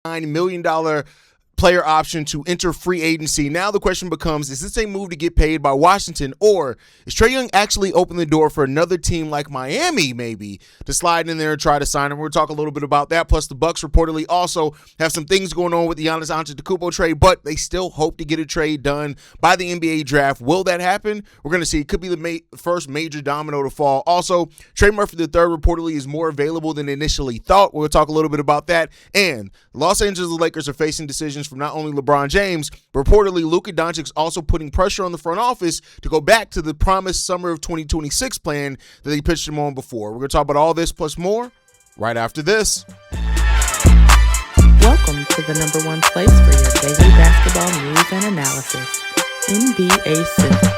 $9 million player option to enter free agency. Now the question becomes, is this a move to get paid by Washington, or is Trae Young actually open the door for another team like Miami maybe to slide in there and try to sign him? We'll talk a little bit about that. Plus the Bucks reportedly also have some things going on with the Giannis Antetokounmpo trade, but they still hope to get a trade done by the NBA draft. Will that happen? We're going to see. It could be the first major domino to fall. Also, Trey Murphy III reportedly is more available than initially thought. We'll talk a little bit about that. And Los Angeles Lakers are facing decisions from not only LeBron James, but reportedly Luka Doncic also putting pressure on the front office to go back to the promised summer of 2026 plan that they pitched him on before. We're going to talk about all this plus more right after this. Welcome to the number one place for your daily basketball news and analysis, NBA Central.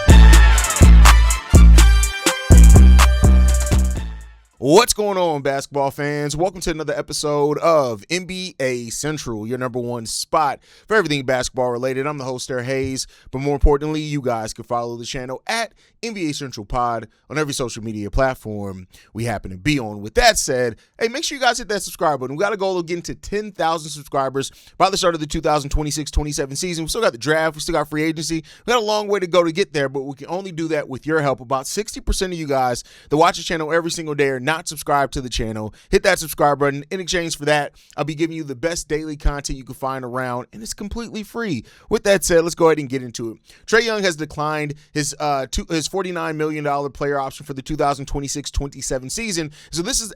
What's going on, basketball fans? Welcome to another episode of NBA Central, your number one spot for everything basketball related. I'm the host there, Haize, but more importantly, you guys can follow the channel at NBA Central Pod on every social media platform we happen to be on. With that said, hey, make sure you guys hit that subscribe button. We got a goal of getting to 10,000 subscribers by the start of the 2026-27 season. We still got the draft. We still got free agency. We got a long way to go to get there, but we can only do that with your help. About 60% of you guys that watch the channel every single day are not subscribed to the channel. Hit that subscribe button. In exchange for that, I'll be giving you the best daily content you can find around, and it's completely free. With that said, let's go ahead and get into it. Trae Young has declined his $49 million player option for the 2026-27 season. So this has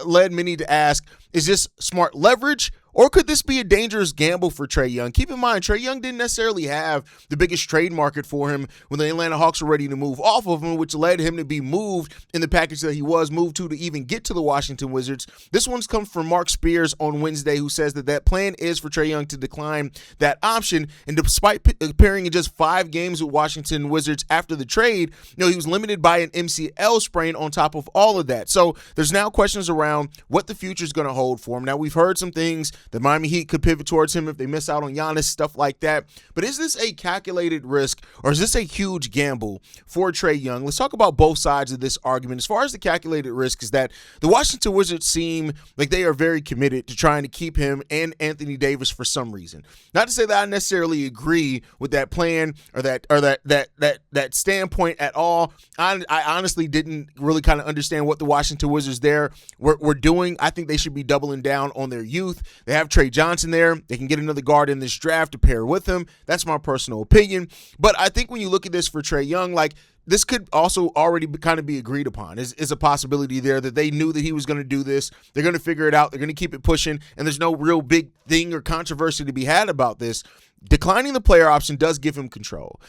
led many to ask, is this smart leverage, or could this be a dangerous gamble for Trae Young? Keep in mind, Trae Young didn't necessarily have the biggest trade market for him when the Atlanta Hawks were ready to move off of him, which led him to be moved in the package that he was moved to even get to the Washington Wizards. This one's come from Mark Spears on Wednesday, who says that plan is for Trae Young to decline that option. And despite appearing in just 5 games with Washington Wizards after the trade, he was limited by an MCL sprain on top of all of that. So there's now questions around what the future is going to hold for him. Now, we've heard some things. The Miami Heat could pivot towards him if they miss out on Giannis, stuff like that. But is this a calculated risk, or is this a huge gamble for Trae Young? Let's talk about both sides of this argument. As far as the calculated risk is that the Washington Wizards seem like they are very committed to trying to keep him and Anthony Davis for some reason. Not to say that I necessarily agree with that plan or that standpoint at all. I honestly didn't really kind of understand what the Washington Wizards there were doing. I think they should be doubling down on their youth. They have Trey Johnson there. They can get another guard in this draft to pair with him. That's my personal opinion. But I think when you look at this for Trae Young, this could also already kind of be agreed upon. Is a possibility there that they knew that he was going to do this. They're going to figure it out. They're going to keep it pushing, and there's no real big thing or controversy to be had about this. Declining the player option does give him control.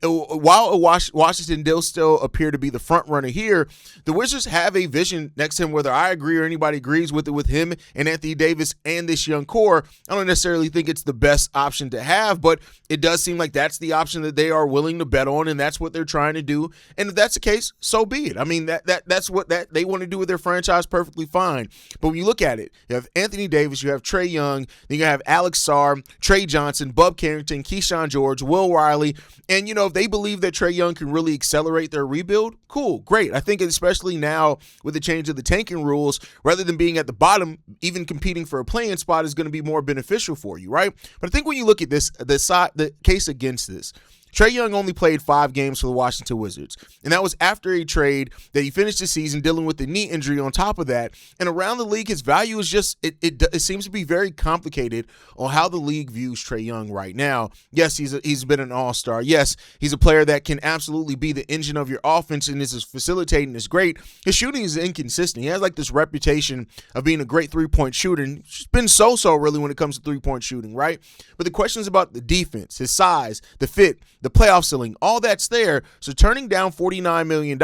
While Washington does still appear to be the front runner here, the Wizards have a vision next to him, whether I agree or anybody agrees with it, with him and Anthony Davis and this young core. I don't necessarily think it's the best option to have, but it does seem like that's the option that they are willing to bet on, and that's what they're trying to do. And if that's the case, so be it. I mean, that's what they want to do with their franchise, perfectly fine. But when you look at it, you have Anthony Davis, you have Trae Young, then you have Alex Sarr, Trey Johnson, Bub Carrington, Keyshawn George, Will Riley, and if they believe that Trae Young can really accelerate their rebuild, cool, great. I think especially now with the change of the tanking rules, rather than being at the bottom, even competing for a playing spot is going to be more beneficial for you, right? But I think when you look at this, the case against this, Trae Young only played 5 games for the Washington Wizards, and that was after a trade that he finished the season dealing with the knee injury on top of that. And around the league, his value is just it seems to be very complicated on how the league views Trae Young right now. Yes, he's been an all-star. Yes, he's a player that can absolutely be the engine of your offense, and is facilitating is great. His shooting is inconsistent. He has this reputation of being a great three-point shooter, and it's been so-so really when it comes to three-point shooting, right? But the question is about the defense, his size, the fit, the playoff ceiling, all that's there. So turning down $49 million,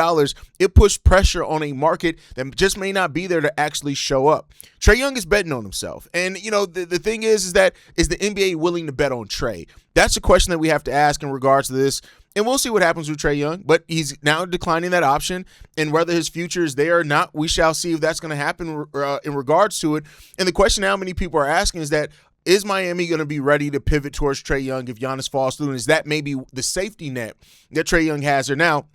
it pushed pressure on a market that just may not be there to actually show up. Trae Young is betting on himself. And, the thing is the NBA willing to bet on Trae? That's a question that we have to ask in regards to this. And we'll see what happens with Trae Young, but he's now declining that option. And whether his future is there or not, we shall see if that's going to happen in regards to it. And the question now many people are asking is Miami going to be ready to pivot towards Trae Young if Giannis falls through? And is that maybe the safety net that Trae Young has there now?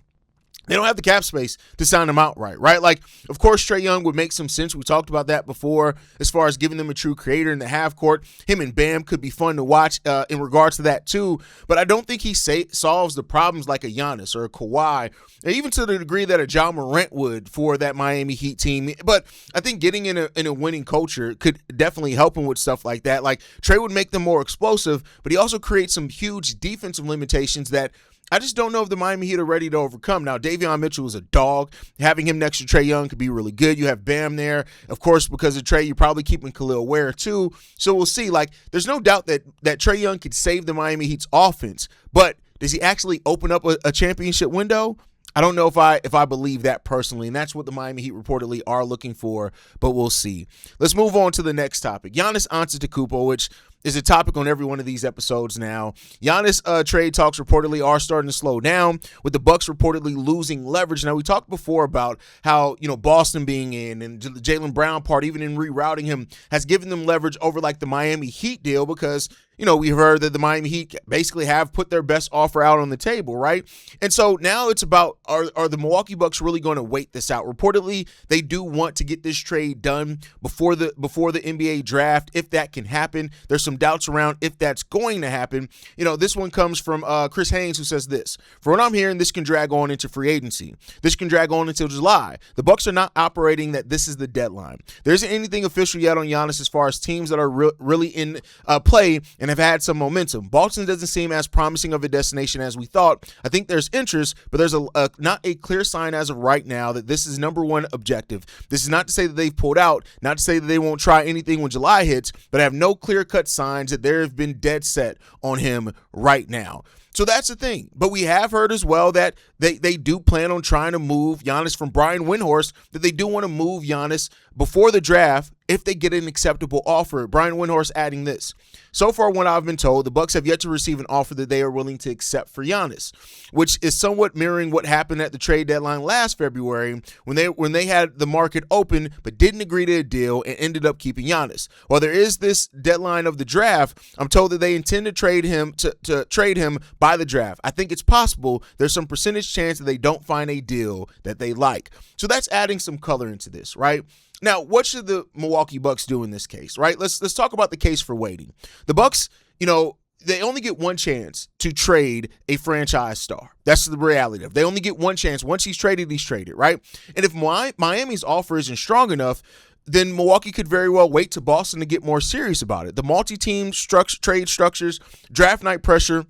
They don't have the cap space to sign him outright, right? Like, of course, Trae Young would make some sense. We talked about that before as far as giving them a true creator in the half court. Him and Bam could be fun to watch in regards to that too. But I don't think he solves the problems like a Giannis or a Kawhi, or even to the degree that a John Morant would for that Miami Heat team. But I think getting in a winning culture could definitely help him with stuff like that. Like, Trae would make them more explosive, but he also creates some huge defensive limitations that I just don't know if the Miami Heat are ready to overcome. Now, Davion Mitchell is a dog. Having him next to Trae Young could be really good. You have Bam there. Of course, because of Trae, you're probably keeping Khalil Ware too. So we'll see. Like, there's no doubt that Trae Young could save the Miami Heat's offense. But does he actually open up a championship window? I don't know if I believe that personally, and that's what the Miami Heat reportedly are looking for, but we'll see. Let's move on to the next topic. Giannis Antetokounmpo, which is a topic on every one of these episodes now. Giannis trade talks reportedly are starting to slow down, with the Bucks reportedly losing leverage. Now, we talked before about how, Boston being in and the Jaylen Brown part, even in rerouting him, has given them leverage over like the Miami Heat deal because we've heard that the Miami Heat basically have put their best offer out on the table, right? And so now it's about, are the Milwaukee Bucks really going to wait this out? Reportedly, they do want to get this trade done before the NBA draft, if that can happen. There's some doubts around if that's going to happen. This one comes from Chris Haize, who says this: "For what I'm hearing, this can drag on into free agency. This can drag on until July. The Bucks are not operating that this is the deadline. There isn't anything official yet on Giannis as far as teams that are really in play and have had some momentum. Boston doesn't seem as promising of a destination as we thought. I think there's interest, but there's not a clear sign as of right now that this is number one objective. This is not to say that they've pulled out, not to say that they won't try anything when July hits, but I have no clear-cut signs that there have been dead set on him right now." So that's the thing. But we have heard as well that they do plan on trying to move Giannis from Brian Windhorst, that they do want to move Giannis before the draft if they get an acceptable offer. Brian Windhorst adding this: "So far, what I've been told, the Bucks have yet to receive an offer that they are willing to accept for Giannis," which is somewhat mirroring what happened at the trade deadline last February when they had the market open but didn't agree to a deal and ended up keeping Giannis. While there is this deadline of the draft, I'm told that they intend to trade him to trade him by the draft. I think it's possible there's some percentage chance that they don't find a deal that they like." So that's adding some color into this, right? Now, what should the Milwaukee Bucks do in this case, right? Let's talk about the case for waiting. The Bucks, they only get one chance to trade a franchise star. That's the reality of it. They only get one chance. Once he's traded, right? And if Miami's offer isn't strong enough, then Milwaukee could very well wait to Boston to get more serious about it. The multi-team trade structures, draft night pressure,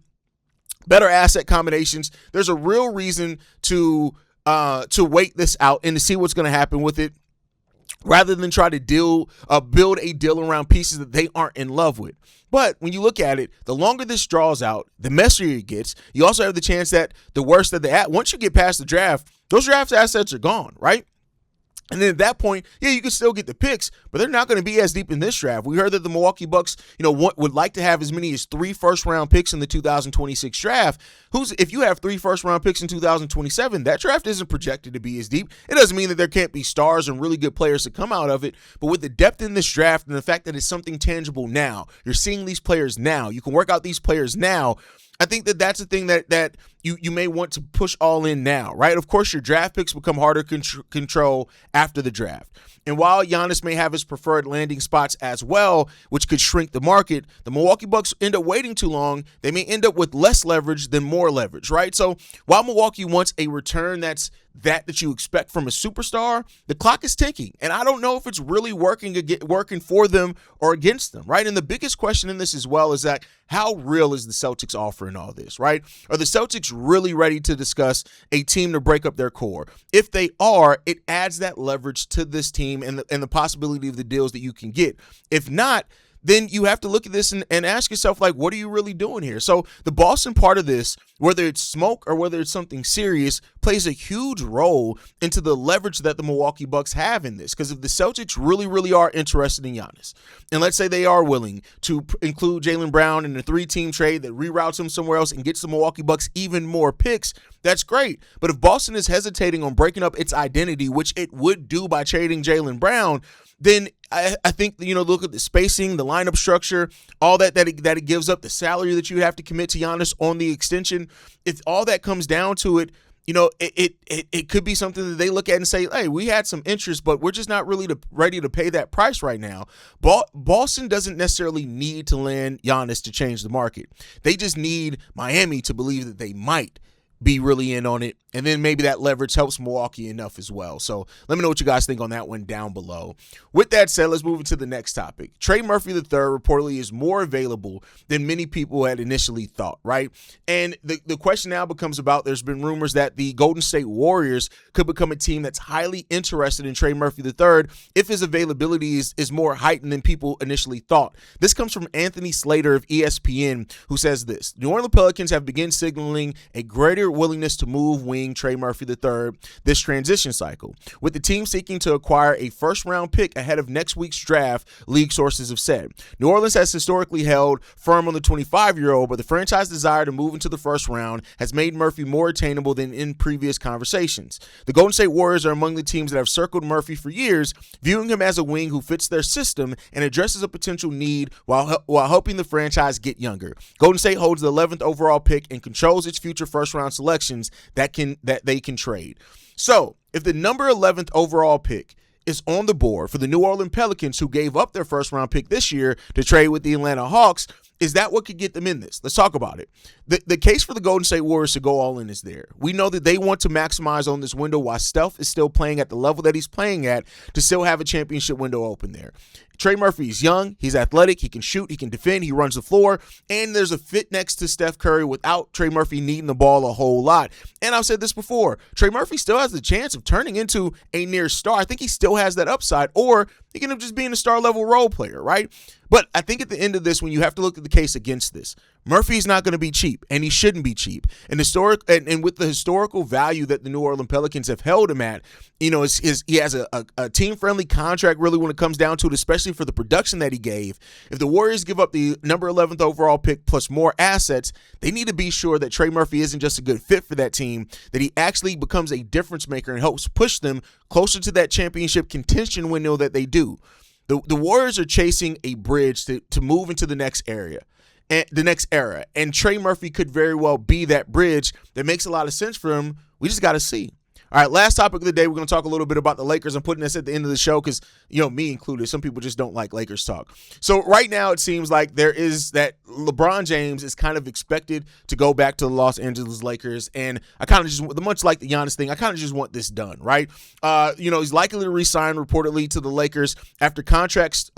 better asset combinations. There's a real reason to wait this out and to see what's going to happen with it, rather than try to build a deal around pieces that they aren't in love with. But when you look at it, the longer this draws out, the messier it gets. You also have the chance that the worse that once you get past the draft, those draft assets are gone, right? And then at that point, yeah, you can still get the picks, but they're not going to be as deep in this draft. We heard that the Milwaukee Bucks, would like to have as many as 3 first-round picks in the 2026 draft. If you have 3 first-round picks in 2027, that draft isn't projected to be as deep. It doesn't mean that there can't be stars and really good players to come out of it, but with the depth in this draft and the fact that it's something tangible now, you're seeing these players now, you can work out these players now. I think that that's the thing that you may want to push all in now, right? Of course, your draft picks become harder to control after the draft. And while Giannis may have his preferred landing spots as well, which could shrink the market, the Milwaukee Bucks end up waiting too long. They may end up with less leverage than more leverage, right? So while Milwaukee wants a return that you expect from a superstar, the clock is ticking. And I don't know if it's really working for them or against them, right? And the biggest question in this as well is that how real is the Celtics offer in all this, right? Are the Celtics really ready to discuss a team to break up their core? If they are, it adds that leverage to this team and the possibility of the deals that you can get. If not, then you have to look at this and ask yourself, like, what are you really doing here? So the Boston part of this, whether it's smoke or whether it's something serious, plays a huge role into the leverage that the Milwaukee Bucks have in this. Because if the Celtics really, really are interested in Giannis, and let's say they are willing to include Jaylen Brown in a 3-team trade that reroutes him somewhere else and gets the Milwaukee Bucks even more picks, that's great. But if Boston is hesitating on breaking up its identity, which it would do by trading Jaylen Brown, then I think, look at the spacing, the lineup structure, all that it gives up, the salary that you have to commit to Giannis on the extension. If all that comes down to it, it could be something that they look at and say, hey, we had some interest, but we're just not really ready to pay that price right now. Boston doesn't necessarily need to land Giannis to change the market. They just need Miami to believe that they might be really in on it, and then maybe that leverage helps Milwaukee enough as well. So let me know what you guys think on that one down below. With that said, let's move into the next topic. Trey Murphy III reportedly is more available than many people had initially thought, right? And the question now becomes about, there's been rumors that the Golden State Warriors could become a team that's highly interested in Trey Murphy III if his availability is more heightened than people initially thought. This comes from Anthony Slater of ESPN, who says this: New Orleans Pelicans have begun signaling a greater willingness to move wing Trey Murphy III this transition cycle, with the team seeking to acquire a first-round pick ahead of next week's draft, league sources have said. New Orleans has historically held firm on the 25-year-old, but the franchise desire to move into the first round has made Murphy more attainable than in previous conversations. The Golden State Warriors are among the teams that have circled Murphy for years, viewing him as a wing who fits their system and addresses a potential need while helping the franchise get younger. Golden State holds the 11th overall pick and controls its future first-round selections that they can trade. So, if the number 11th overall pick is on the board for the New Orleans Pelicans, who gave up their first-round pick this year to trade with the Atlanta Hawks, is that what could get them in this? Let's talk about it. The case for the Golden State Warriors to go all in is there. We know that they want to maximize on this window while Steph is still playing at the level that he's playing at, to still have a championship window open there. Trey Murphy is young, he's athletic, he can shoot, he can defend, he runs the floor, and there's a fit next to Steph Curry without Trey Murphy needing the ball a whole lot. And I've said this before, Trey Murphy still has the chance of turning into a near star. I think he still has that upside, or he can end up just being a star level role player, right? But I think at the end of this, when you have to look at the case against this, Murphy's not going to be cheap, and he shouldn't be cheap. And with the historical value that the New Orleans Pelicans have held him at, he has a team-friendly contract really when it comes down to it, especially for the production that he gave. If the Warriors give up the number 11th overall pick plus more assets, they need to be sure that Trey Murphy isn't just a good fit for that team, that he actually becomes a difference maker and helps push them closer to that championship contention window that they do. The Warriors are chasing a bridge to move into the next era. And Trey Murphy could very well be that bridge that makes a lot of sense for him. We just got to see. All right, last topic of the day, we're going to talk a little bit about the Lakers. I'm putting this at the end of the show because, me included, some people just don't like Lakers talk. So right now it seems like there is that LeBron James is kind of expected to go back to the Los Angeles Lakers. And I kind of just, much like the Giannis thing, I kind of just want this done, right? He's likely to re-sign reportedly to the Lakers after contracts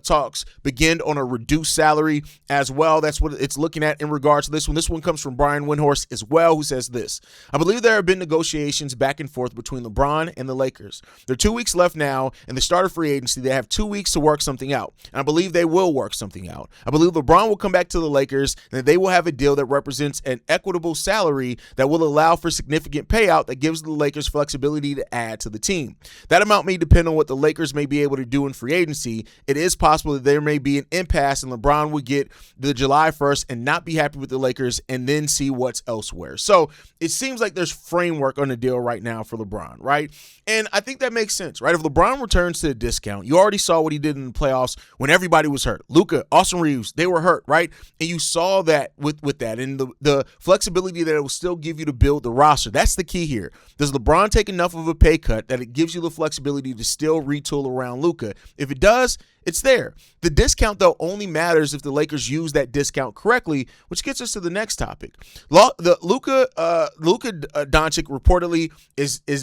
talks begin on a reduced salary as well. That's what it's looking at in regards to this one. This one comes from Brian Windhorst as well, who says this: I believe there have been negotiations back and forth between LeBron and the Lakers. There are 2 weeks left now in the start of free agency. They have 2 weeks to work something out, and I believe they will work something out. I believe LeBron will come back to the Lakers, and that they will have a deal that represents an equitable salary that will allow for significant payout that gives the Lakers flexibility to add to the team. That amount may depend on what the Lakers may be able to do in free agency. It is possible that there may be an impasse and LeBron would get the July 1st and not be happy with the Lakers and then see what's elsewhere. So it seems like there's framework on the deal right now for LeBron, right? And I think that makes sense, right? If LeBron returns to a discount, you already saw what he did in the playoffs when everybody was hurt. Luka, Austin Reeves, they were hurt, right? And you saw that with that, and the flexibility that it will still give you to build the roster. That's the key here. Does LeBron take enough of a pay cut that it gives you the flexibility to still retool around Luka? If it does, it's there. The discount, though, only matters if the Lakers use that discount correctly, which gets us to the next topic. The Luka Doncic reportedly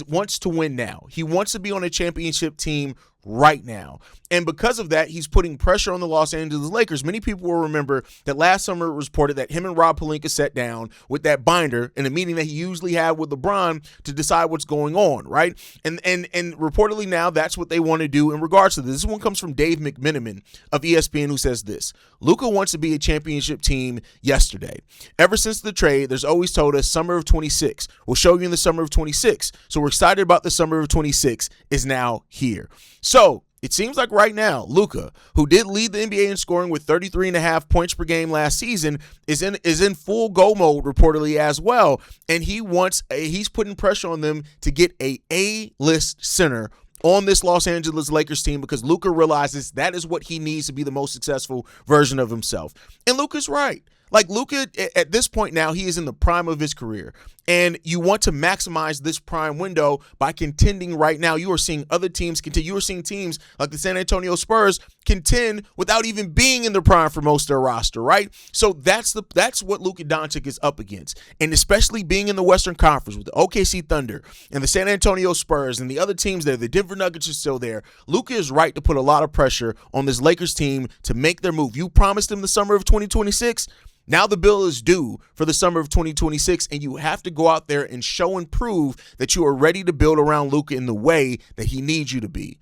wants to win now. He wants to be on a championship team right now. And because of that, he's putting pressure on the Los Angeles Lakers. Many people will remember that last summer it was reported that him and Rob Pelinka sat down with that binder in a meeting that he usually had with LeBron to decide what's going on, right? And reportedly now that's what they want to do in regards to this. This one comes from Dave McMenamin of ESPN, who says this: Luka wants to be a championship team yesterday. Ever since the trade, there's always told us summer of 26. We'll show you in the summer of 26. So we're excited about the summer of 26 is now here. So it seems like right now, Luka, who did lead the NBA in scoring with 33.5 points per game last season, is in full go mode reportedly as well. And he's putting pressure on them to get a A-list center on this Los Angeles Lakers team, because Luka realizes that is what he needs to be the most successful version of himself. And Luka's right. Like Luka, at this point now, he is in the prime of his career. And you want to maximize this prime window by contending right now. You are seeing other teams contend. You are seeing teams like the San Antonio Spurs contend without even being in the prime for most of their roster, right? So that's what Luka Doncic is up against. And especially being in the Western Conference with the OKC Thunder and the San Antonio Spurs and the other teams there, the Denver Nuggets are still there. Luka is right to put a lot of pressure on this Lakers team to make their move. You promised him the summer of 2026. Now the bill is due for the summer of 2026, and you have to go out there and show and prove that you are ready to build around Luka in the way that he needs you to be.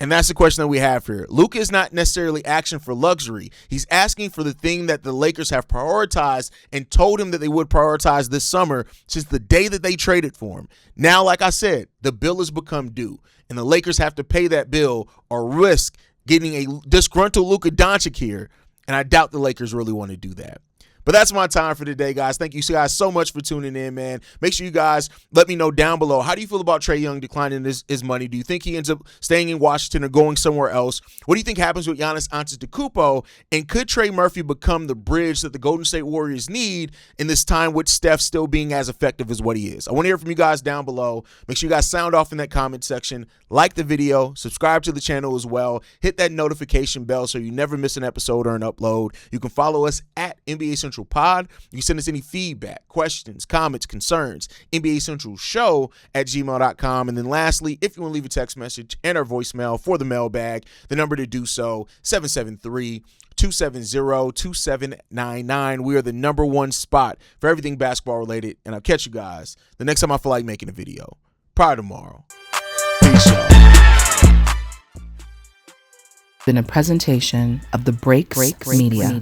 And that's the question that we have here. Luka is not necessarily asking for luxury. He's asking for the thing that the Lakers have prioritized and told him that they would prioritize this summer since the day that they traded for him. Now, like I said, the bill has become due, and the Lakers have to pay that bill or risk getting a disgruntled Luka Doncic here, and I doubt the Lakers really want to do that. But that's my time for today, guys. Thank you guys so much for tuning in, man. Make sure you guys let me know down below. How do you feel about Trae Young declining his money? Do you think he ends up staying in Washington or going somewhere else? What do you think happens with Giannis Antetokounmpo? And could Trey Murphy become the bridge that the Golden State Warriors need in this time with Steph still being as effective as what he is? I want to hear from you guys down below. Make sure you guys sound off in that comment section. Like the video. Subscribe to the channel as well. Hit that notification bell so you never miss an episode or an upload. You can follow us at NBA Central Pod. You can send us any feedback, questions, comments, concerns, NBA Central Show at gmail.com. And then lastly, if you want to leave a text message and our voicemail for the mailbag, the number to do so, 773-270-2799. We are the #1 spot for everything basketball related. And I'll catch you guys the next time I feel like making a video. Probably tomorrow. Peace, y'all. Been a presentation of the Breaks Media.